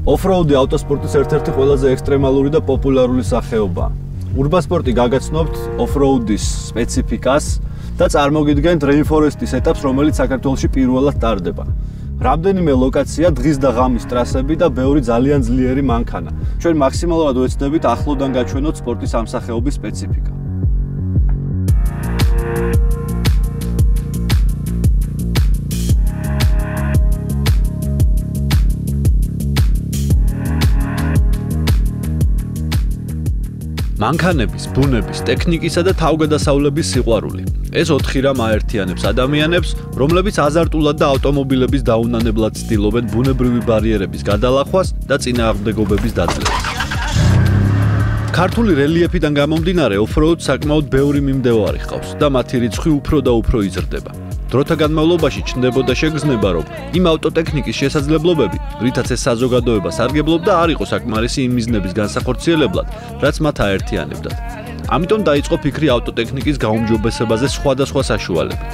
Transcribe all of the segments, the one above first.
Off-road ავტოსპორტის ერთ-ერთი ყველაზე ექსტრემალური და პოპულარული სახეობაა. Urbasport-ი გაგაცნობთ off-road-ის სპეციფიკას და წარმოგიდგენთ Rainforest-ის ეტაპს, რომელიც საქართველოში პირველად ტარდება. Რამდენიმე ლოკაცია, დღის და ღამის ტრასები და ბევრი ძალიან ძლიერი მანქანა. ჩვენ მაქსიმალურად ვეცდებით ახლოდან გაჩვენოთ სპორტის ამ სახეობის სპეციფიკა. მანქანების, ბუნების, ტექნიკისა და თავგადასავლების სიყვარული. ეს 4 რამ აერთიანებს ადამიანებს, რომლებიც აზარტულად და ავტომობილების დაუნანებლად ცდილობენ ბუნებრივი ბარიერების გადალახვას და წინააღმდეგობების დაძლევას. ქართული რელიეფიდან გამომდინარე, off-road საკმაოდ ბევრი მიმდევარი ჰყავს და მათი რიცხვი უფრო და უფრო იზრდება. დროთა განმავლობაში ჩნდებოდა შეგრძნება, რომ იმ ავტოტექნიკის შესაძლებლობები, რითაც ეს საზოგადოება სარგებლობდა, არ იყო საკმარისი იმ მიზნების განსახორციელებლად, რაც მათ აერთიანებდათ. ამიტომ დაიწყო ფიქრი ავტოტექნიკის გაუმჯობესებაზე სხვადასხვა საშუალებით.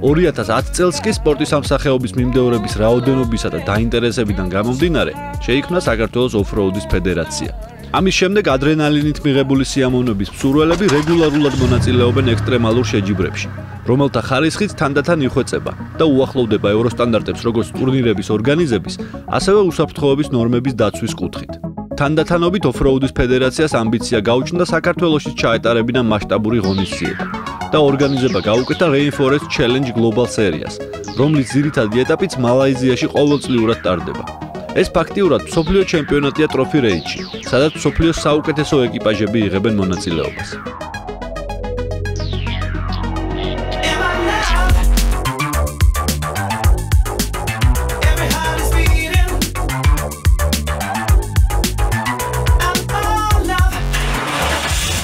2010 წელს კი სპორტის ამ სახეობის მიმდევრების რაოდენობისა და დაინტერესებიდან გამომდინარე, შეიქმნა საქართველოს off-road-ის ფედერაცია. ამის შემდეგ ადრენალინით მიღებული სიამოვნების მსურველები რეგულარულად მონაწილეობენ ექსტრემალურ შეჯიბრებში, რომელთა ხარისხიც თანდათან იხვეწება და უახლოვდება ევროსტანდარტებს როგორც ტურნირების ორგანიზების, ასევე უსაფრთხოების ნორმების დაცვის კუთხით. თანდათანობით off-road-ის ფედერაციას ამბიცია გაუჩნდა საქართველოში ჩაეტარებინა მასშტაბური ღონისძიება და ორგანიზება გაუკეთა Rainforest Challenge Global Series, რომლის ძირითადი ეტაპიც მალაიზიაში ყოველწლიურად ტარდება. ეს ფაქტიურად მსოფლიო ჩემპიონატია ტროფი რეიჯში, სადაც მსოფლიოს საუკეთესო ეკიპაჟები იღებენ მონაწილეობას.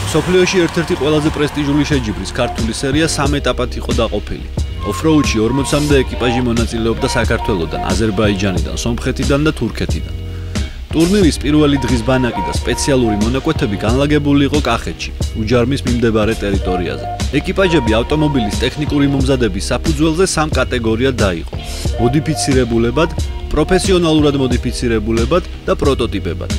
მსოფლიოში ერთ-ერთი ყველაზე პრესტიჟული შეჯიბრის ქართული სერია 3 ეტაპად იყო დაყოფილი. Off-road-ში 40-მდე ეკიპაჟი მონაწილეობდა საქართველოდან, აზერბაიჯანიდან, სომხეთიდან და თურქეთიდან. ტურნირის პირველი დღის ბანაკი და სპეციალური მონაკვეთები განლაგებული იყო კახეთში, უჯარმის მიმდებარე ტერიტორიაზე. ეკიპაჟები ავტომობილის ტექნიკური მომზადების საფუძველზე 3 კატეგორიად დაიყო: მოდიფიცირებულებად, პროფესიონალურად მოდიფიცირებულებად და პროტოტიპებად.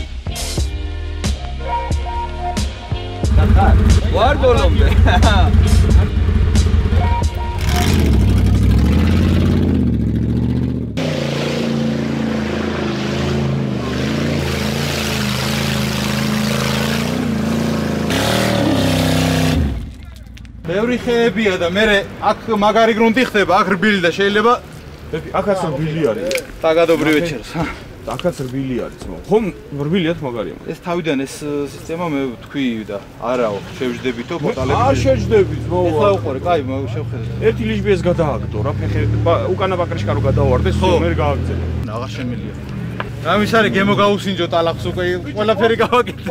ვარ ბოლომდე. ბევრი ხეებია და მე აქ მაგარი გრუნტი ხდება, აქ რბილი და შეიძლება აქაც რბილი არის. დაგადობრივ ვეჩერს. აქაც რბილი არის, ხომ რბილიათ მაგარია. ეს თავიდან ეს სისტემა მე თქვი და არაო, შევჯდებითო პორტალებში. არ შევჯდებით, მოვა. ეხლა უყურე, კაი, შევხედე. ერთი ლიშბიეს გადააგდო რა, ფეხი უკანა ბაკრიშკა რო გადავარდეს, მე გავაგზავნე. აღარ შემილია. ამის არის გემო გაუსინჯო ტალახს უკვე ყველაფერი გავაკეთე.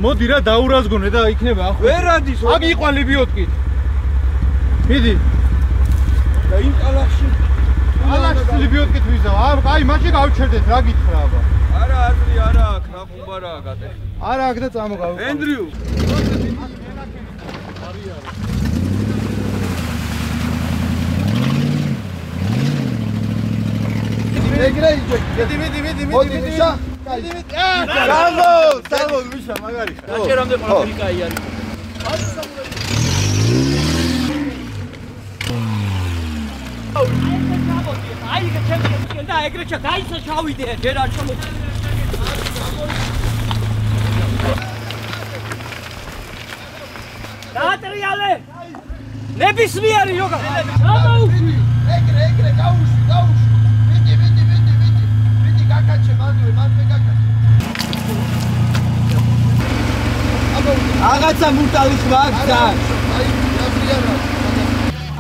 მოდი რა დაურაზგონე და იქნება ახლა. ვერ ადის. აქ იყვან ლიბიოტკით. მიდი. და იმ ტალახში ალაქსი ლიბიოტკით ვიზავ. აი მაშინ გავჩერდეთ რა გითხრა აბა. არა აზრი არა აქ, რა ხუმბარაა გატეხი. არა აქ და წამოგავ. ენდრიუ. ეგრე იჯე. მიდი. მოდი მიშა. Salvo, Misha, magari. გაჭერამდე ყველაფერი კაი არის. აი ჩემი და ეგრეჩა დაისა ჩავიდე ჯერ არ ჩამო. დაატრიალე. ნებისმიერი იოგა. გამოვში. ეგრე გაუში. მიდი გაკაჩე მანდვე გაკაჩე. Რაღაცა მურტალის მაგდა.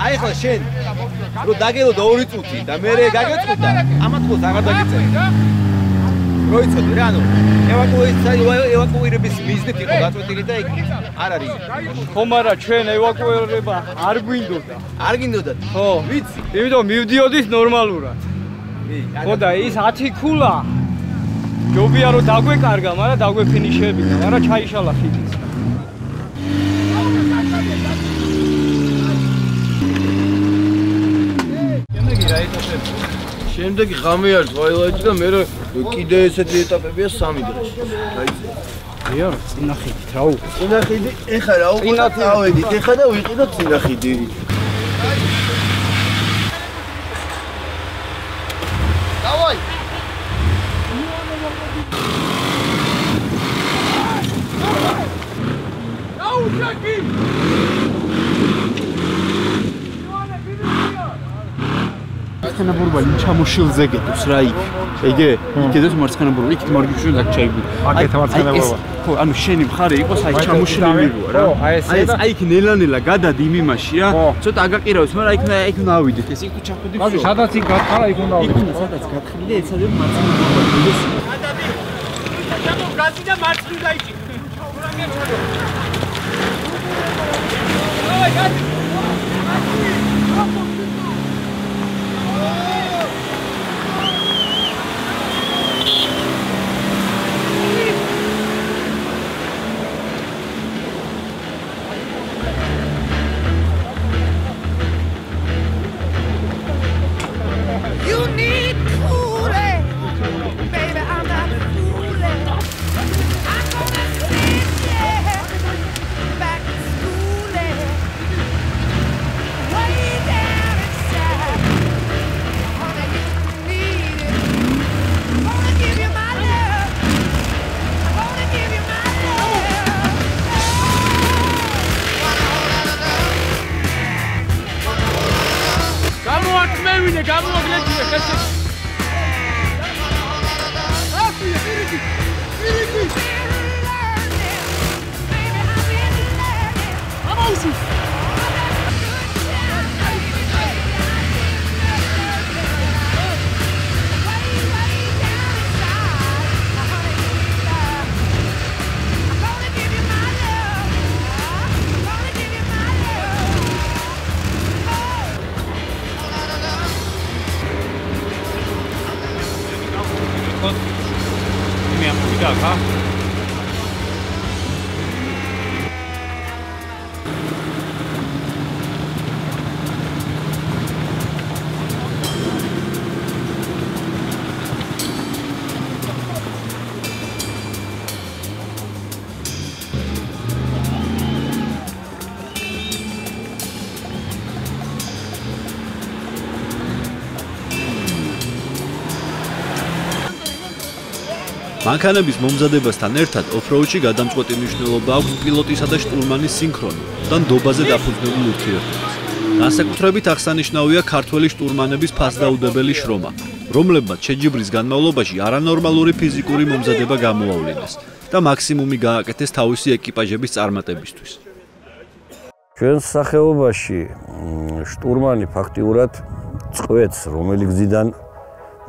აი ხო შენ რო დაგელო 2 წუთი და მე გაგეწყვიტა ამათ ხო აღარ დაგიწევი. როიცოდი რა ანუ ევაკუირების მიზნით იყო გაწყვეტილი და არ არის. ხომ არა ჩვენ ევაკუირება არ გვინდოდა. არ გინდოდა? ხო, ვიცი. იმიტომ მივდიოდით ნორმალურად. ხო და ის 10 ქულა ჯობია რომ დაგვეკარგა, მაგრამ დაგვეფინიშებინა, მაგრამ ჩაიშალა ხიდიც. შემდეგი ღამე არის twilight და მე კიდე ესეთი ეტაპებია 3 დღეში. აიო, წინახედით რა უკ. წინახედი, ეხა რა უკ ავედით, ეხა და ვიყიდოთ წინახედი. დავაი. დაუშაკი. მარცხენა ბურბალი ჩამოშილზე გეტოს რა იქ. ეგე? იქედოს მარცხენა ბურბალი, იქით მარგიშვილ აქ ჩაიგული. აკეთა მარცხენა ბურბალი. ხო, ანუ შენი მხარე იყოს აი ჩამოშლილი რა. აი ეს აი იქ ნელა-ნელა გადადი იმ იმაში რა. ცოტა აგაყირავეს, მაგრამ აი იქ უნდა ავიდეთ. ეს იქ თუ ჩახვედი. ბაზი, სადაც იქ გათხარა, იქ უნდა ავიდეთ. იქ სადაც გათხრი და ეცადებ მარცხენა ბურბალი. გადადი. ჩამოგრაცი და მარცხნივ დაიჭი. ურამია ჩადო. აი, გადი. მანქანების მომზადებასთან ერთად ოფროუდში გადამწყვეტი მნიშვნელობა აქვს პილოტისა და შტურმანის სინქრონი და ნდობაზე დაფუძნებული ურთიერთობაც. განსაკუთრებით აღსანიშნავია ქართველი შტურმანების ფასდაუდებელი შრომა, რომლებმაც შეჯიბრის განმავლობაში არანორმალური ფიზიკური მომზადება გამოავლინეს და მაქსიმუმი გააკეთეს თავისი ეკიპაჟების წარმატებისთვის. ჩვენს სახეობაში შტურმანი ფაქტიურად წყვეტს, რომელი გზიდან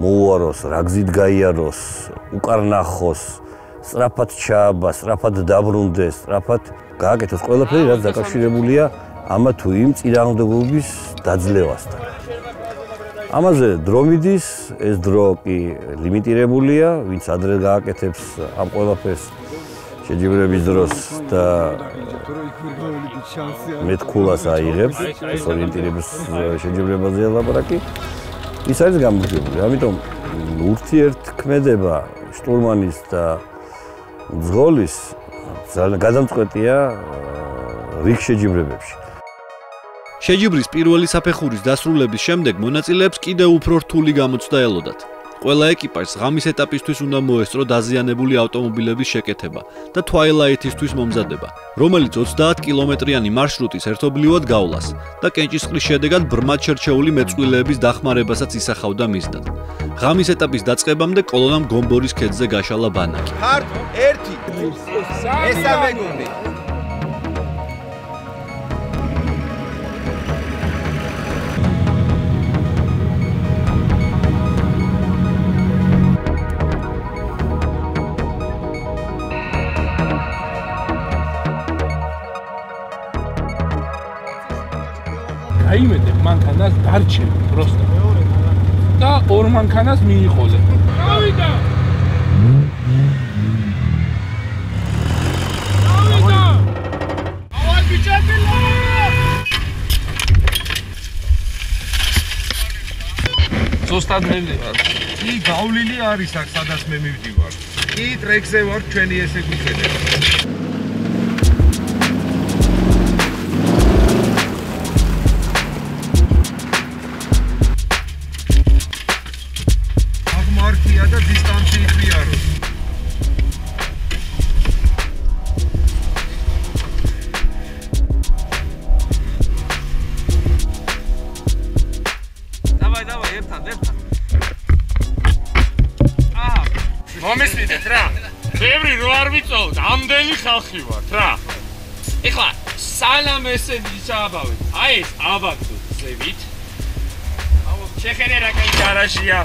მოუაროს, რა გზით გაიაროს, უკარნახოს, სწრაფად ჩააბა, სწრაფად დაბრუნდეს, სწრაფად გააკეთოს ყველაფერი, რაც დაკავშირებულია ამა თუ იმ წინააღმდეგობის დაძლევასთან. ამაზე დრო მიდის, ეს დრო კი ლიმიტირებულია, ვინც ადრე გააკეთებს ამ ყველაფერს შეჯიბრების დროს და მეთქულას აიღებს, ეს ორიენტირების შეჯიბრებაზეა ლაპარაკი. ის არის გამარჯვებული. ამიტომ ურთიერთქმედება შტურმანის და მძღოლის ძალიან გადამწყვეტია რიგ შეჯიბრებებში. შეჯიბრის პირველი საფეხურის დასრულების შემდეგ მონაწილეებს კიდევ უფრო რთული გამოცდა ელოდათ. ყველა ეკიპაჟს ღამის ეტაპისთვის უნდა მოესწრო დაზიანებული ავტომობილების შეკეთება და თვაილაითისთვის მომზადება, რომელიც 30 კილომეტრიანი მარშრუტის ერთობლივად გავლას და კენჭისყრის შედეგად ბრმად შერჩეული მეწყვილეების დახმარებასაც ისახავდა მიზნად. ღამის ეტაპის დაწყებამდე კოლონამ გომბორის ქედზე გაშალა ბანაკი. ხართ 1 მესამე გუნდი აიმედე მანქანას დარჩები პროსტა და ორ მანქანას მიიყოლე. გავიდა! ავარ ბიჭებილა! ზუსტად მე მივარ. კი, გავლილი არის აქ, სადაც მე მივდივარ. კი, ტრეკზე ვარ, ჩვენი ესე გვიხედება. აღმართია და დისტანციით ვიარო. მომესვიდეთ რა. ბევრი რო არ ვიწოვთ, ამდენი ხალხი ვართ რა. ეხლა სალამ ესეთი ჩააბავეთ. აი ეს აბაგდოთ ზევით. აუ, შეხერე რა კაი გარაჟია.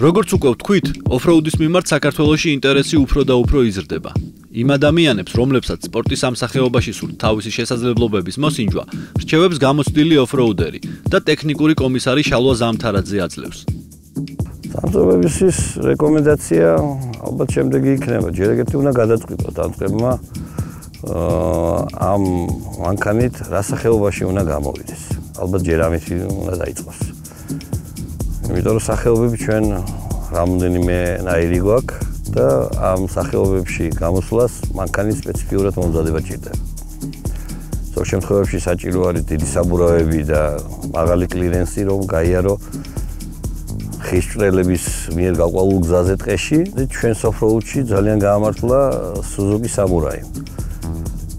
როგორც უკვე ვთქვით, ოფროუდის მიმართ საქართველოში ინტერესი უფრო და უფრო იზრდება. იმ ადამიანებს, რომლებსაც სპორტის ამსახეობაში სურთ თავისი შესაძლებლობების მოსინჯვა, რჩევებს გამოცდილი ოფროუდერი და ტექნიკური კომისარი შალვა ზამთარაძე აძლევს. დამწერლობის ის რეკომენდაცია ალბათ შემდეგი იქნება. ჯერ ეგეთი უნდა გადაწყვიტოს დამწერლმა ამ მანქანით რა სახეობაში უნდა გამოვიდეს. ალბათ ჯერ ამით უნდა დაიწყოს. იმიტომ რომ სახეობები ჩვენ რამდენიმე ნაირი გვაქვს და ამ სახეობებში გამოსვლას მანქანის სპეციფიურად მომზადება ჭირდება. ზოგ შემთხვევებში საჭირო არის დიდი საბურავები და მაღალი კლირენსი, რომ გაიარო ხის ჭრელების მიერ გაყვავილ გზაზე ტყეში. ჩვენ ოფროუდში ძალიან გაამართლა Suzuki Samurai.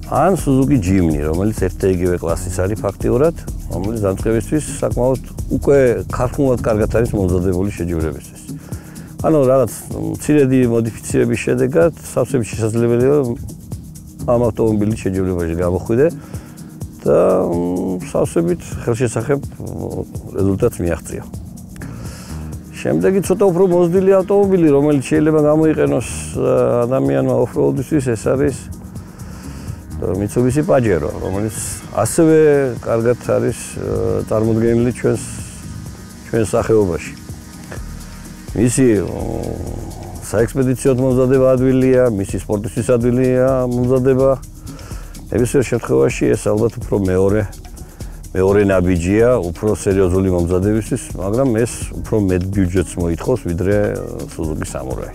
ან Suzuki Jimny, რომელიც ერთ და იგივე კლასის არის ფაქტიურად, რომელიც დამწყებისთვის საკმაოდ უკვე ხალხურად კარგად არის მომზადებული შეჯიბრებისთვის. ანუ რაღაც მცირედი მოდიფიცირების შედეგად სავსებით შესაძლებელია ამ ავტომობილის შეჯიბრებაში გამოხვიდე და სავსებით ხელშესახებ რეზულტატს მიაღწია. შემდეგი ცოტა უფრო მოზრდილი ავტომობილი, რომელიც შეიძლება გამოიყენოს ადამიანმა ოფროუდისთვის, ეს არის Mitsubishi Pajero, რომელიც ასევე კარგად არის წარმოდგენილი ჩვენ სახეობაში. მისი საექსპედიციოდ მომზადება ადვილია, მისი სპორტისთვის ადვილია მომზადება. ნებისმიერ შემთხვევაში ეს ალბათ უფრო მეორე ნაბიჯია, უფრო სერიოზული მომზადებისთვის, მაგრამ ეს უფრო მეტ ბიუჯეტს მოითხოვს, ვიდრე Suzuki Samurai.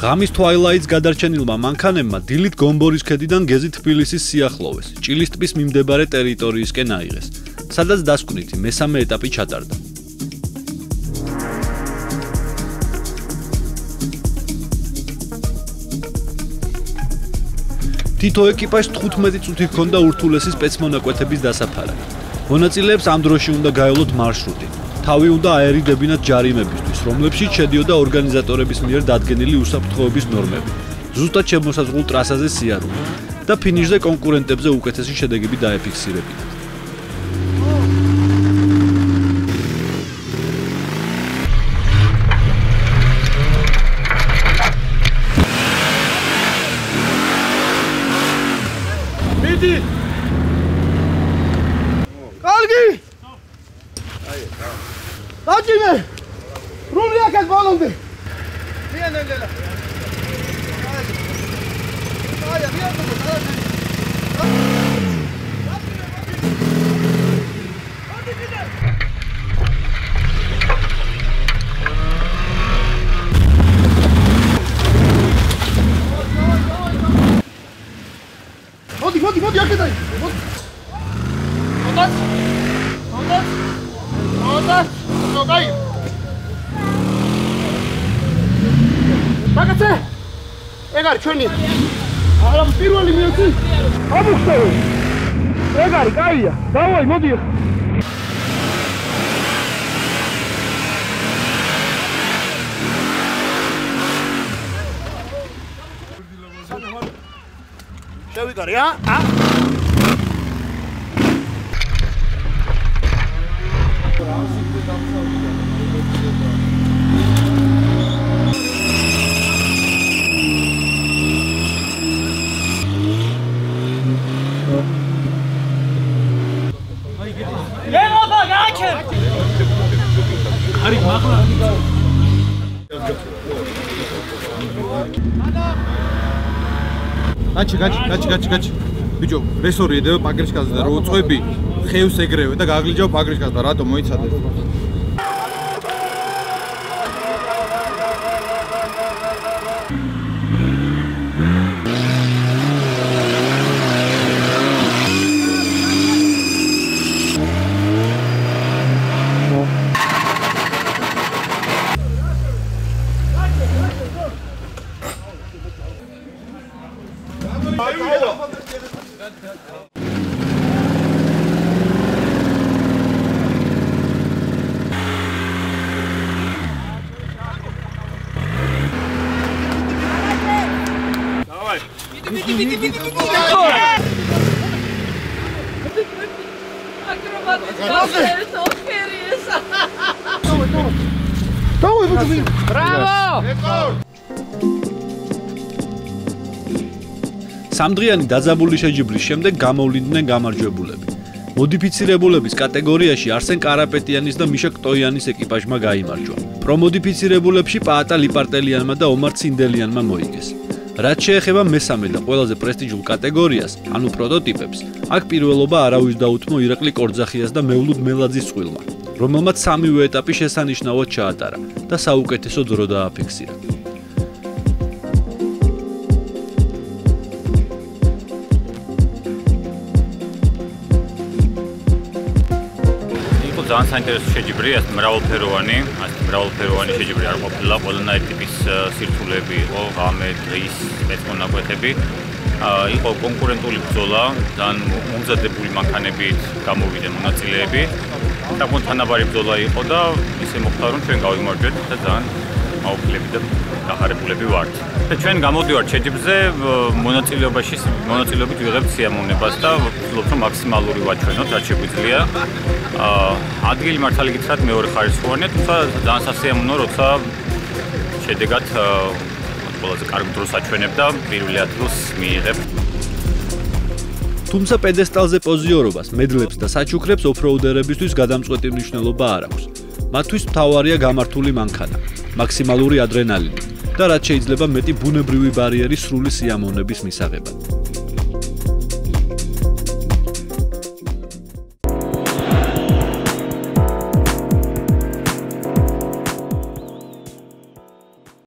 ღამის Twilight-ს გადარჩენილმა მანქანებმა დილით გომბორის ქედიდან გეზით თბილისის სიახლოვეს, ჭილის ტბის მიმდებარე ტერიტორიისკენ აიღეს, სადაც დასკვნითი მესამე ეტაპი ჩატარდა. თითო ეკიპაჟს 15 წუთი ჰქონდა ურთულესი სპეცმონაკვეთების დასაფარად. მონაწილეებს ამ დროში უნდა გაევლოთ მარშრუტი. თავი უნდა აერიდებინათ ჯარიმებისთვის, რომლებშიც შედიოდა ორგანიზატორების მიერ დადგენილი უსაფრთხოების ნორმები. ზუსტად შემოსაზღვრულ ტრასაზე სიარული და ფინიშზე კონკურენტებზე უკეთესი შედეგები დაეფიქსირებინათ. მიდი! კარგი! Დაჭიმე! რული აქეთ ბოლომდე. მიანენგელა. აი, მოდი, აქეთ აი. Mogaj! Bagate! Egar, ჩვენი. არა, პირველი მიოცი. ამოხსოვე. ეგარი, კაია. დავაი, მოდი. შევიკარი, ა? გაჩი. ბიჭო, რესორი ედევა პაგრიშკაზე და რო უწყვები, ხევს ეგრევე და გაგლიჯავ პაგრიშკაზე და რატომ მოიცადე? სამდღიანი დაძაბული შეჯიბრის შემდეგ გამოვლინდნენ გამარჯვებულები. მოდიფიცირებულების კატეგორიაში არსენ კარაპეტიანის და მიშა კტოიანის ეკიპაჟმა გაიმარჯვა. პრომოდიფიცირებულებში პაატა ლიპარტელიანმა და ომარ ცინდელიანმა მოიგეს. რაც შეეხება მესამე და ყველაზე პრესტიჟულ კატეგორიას, ანუ პროტოტიპებს, აქ პირველობა არავის დაუთმო ირაკლი კორძახიას და მევლუდ მელაძის წყვილმა, რომელმაც სამივე ეტაპი შესანიშნავად ჩაატარა და საუკეთესო დრო დააფიქსირა. ძალიან საინტერესო შეჯიბრი, ასეთ მრავალფეროვანი შეჯიბრი არ ყოფილა, ყველანაირი ტიპის სირთულეები იყო, ღამე, დღის მეწმონაკვეთები. იყო კონკურენტული ბრძოლა, ძალიან მომზადებული მანქანებით გამოვიდნენ მონაწილეები. საკმაოდ თანაბარი ბრძოლა იყო და ისე მოხდა, რომ ჩვენ გავიმარჯვეთ და ძალიან მაუკლები და გახარებულები ვართ. და ჩვენ გამოდივართ შეჯიბრზე, მონაწილეობით ვიღებთ სიამოვნებას და ვცდილობთ, რომ მაქსიმალური ვაჩვენოთ, რაც შეგვიძლია. ადგილი მართალი გითხრათ მეორე ხარისხოვანია, თუმცა ძალიან სასიამოვნოა, როცა შედეგად ყველაზე კარგ დროს აჩვენებ და პირველ ადგილს მიიღებ. თუმცა პედესტალზე პოზიორობას, მედლებს და საჩუქრებს ოფროუდერებისთვის გადამწყვეტი მნიშვნელობა არ აქვს. მათთვის მთავარია გამართული მანქანა, მაქსიმალური ადრენალინი და რაც შეიძლება მეტი ბუნებრივი ბარიერი სრული სიამოვნების მისაღებად.